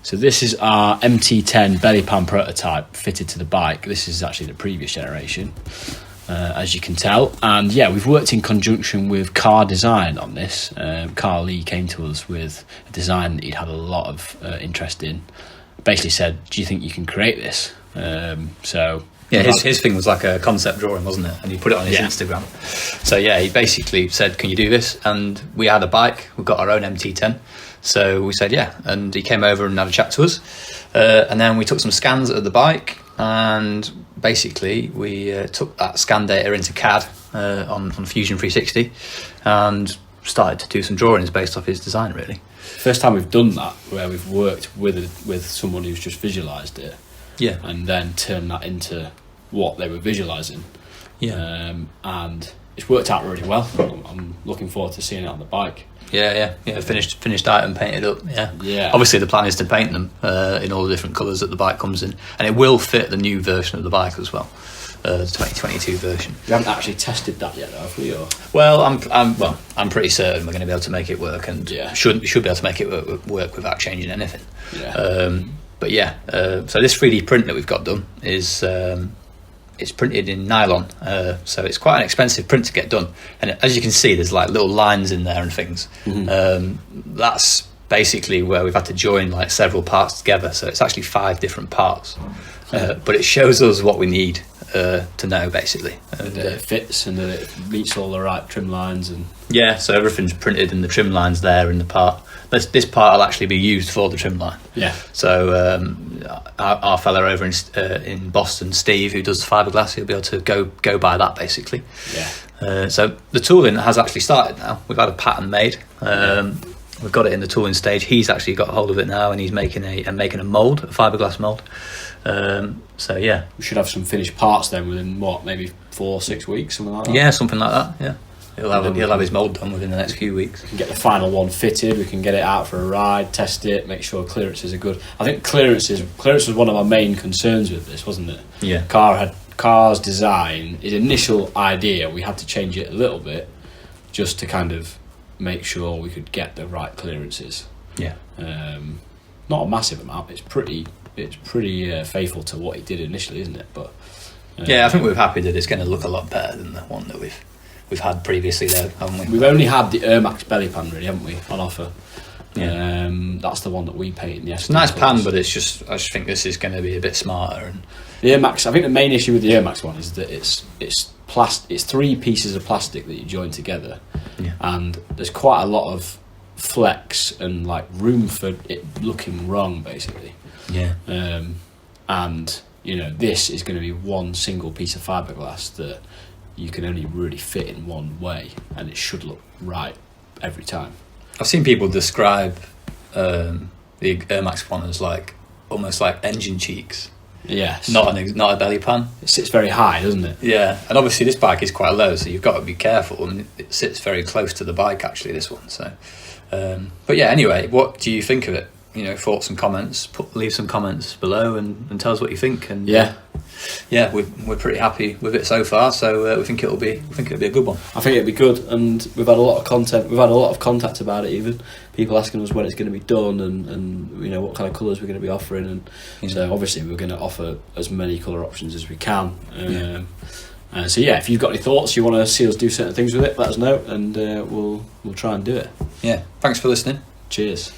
So this is our MT10 belly pan prototype fitted to the bike. This is actually the previous generation, as you can tell. And yeah, we've worked in conjunction with Car Design on this. Carl Lee came to us with a design that he'd had a lot of interest in. Basically said, do you think you can create this? Yeah, his thing was like a concept drawing, wasn't it? And he put it on his Instagram. So yeah, he basically said, can you do this? And we had a bike, we've got our own MT10. So we said, yeah. And he came over and had a chat to us. And then we took some scans of the bike, and basically we took that scan data into CAD on Fusion 360 and started to do some drawings based off his design, really. First time we've done that, where we've worked with someone who's just visualised it. Yeah. And then turned that into what they were visualising. Yeah. And it's worked out really well. I'm looking forward to seeing it on the bike. Yeah. Finished item, painted up. Yeah. Obviously, the plan is to paint them in all the different colours that the bike comes in, and it will fit the new version of the bike as well, the 2022 version. We haven't actually tested that yet, though, have we? Or? Well, I'm pretty certain we're going to be able to make it work, and should be able to make it work without changing anything. Yeah. So this 3D print that we've got done is it's printed in nylon, so it's quite an expensive print to get done. And as you can see, there's like little lines in there and things. Mm-hmm. That's basically where we've had to join like several parts together. So it's actually 5 different parts, but it shows us what we need to know, basically. And it fits and that it meets all the right trim lines and. Yeah, so everything's printed and the trim line's there in the part. This part will actually be used for the trim line. Yeah. So our fella over in Boston, Steve, who does the fiberglass, he'll be able to go by that, basically. Yeah. So the tooling has actually started now. We've had a pattern made. We've got it in the tooling stage. He's actually got hold of it now, and he's making a mould, a fiberglass mould. So yeah, we should have some finished parts then within maybe 4-6 weeks, something like that. Yeah, something like that. Yeah. He'll have his mould done within the next few weeks. We can get the final one fitted, we can get it out for a ride, test it, make sure clearances are good. I think clearance was one of our main concerns with this, wasn't it? Yeah. Car's design, his initial idea, we had to change it a little bit just to kind of make sure we could get the right clearances. Yeah. Not a massive amount, it's pretty faithful to what he did initially, isn't it? But yeah, I think we're happy that it's going to look a lot better than the one that we've had previously, though, haven't we? We've only had the Max belly pan, really, haven't we, on offer? Yeah. That's the one that we painted. It's a nice pan, but I just think this is going to be a bit smarter. And the Max, I think the main issue with the Max one is that it's 3 pieces of plastic that you join together, and there's quite a lot of flex and like room for it looking wrong, basically. Yeah. And this is going to be one single piece of fiberglass that you can only really fit in one way, and it should look right every time. I've seen people describe the Air Max one as almost like engine cheeks. Yes. Not a belly pan. It sits very high, doesn't it? Yeah, and obviously this bike is quite low, so you've got to be careful, and it sits very close to the bike, actually, this one. So, but yeah, anyway, what do you think of it? Thoughts and comments. Leave some comments below and tell us what you think. And we're pretty happy with it so far. So we think it'll be a good one. I think it'll be good, and we've had a lot of content. We've had a lot of contact about it. Even people asking us when it's going to be done, and what kind of colours we're going to be offering. And so obviously we're going to offer as many colour options as we can. So if you've got any thoughts, you want to see us do certain things with it, let us know, and we'll try and do it. Yeah. Thanks for listening. Cheers.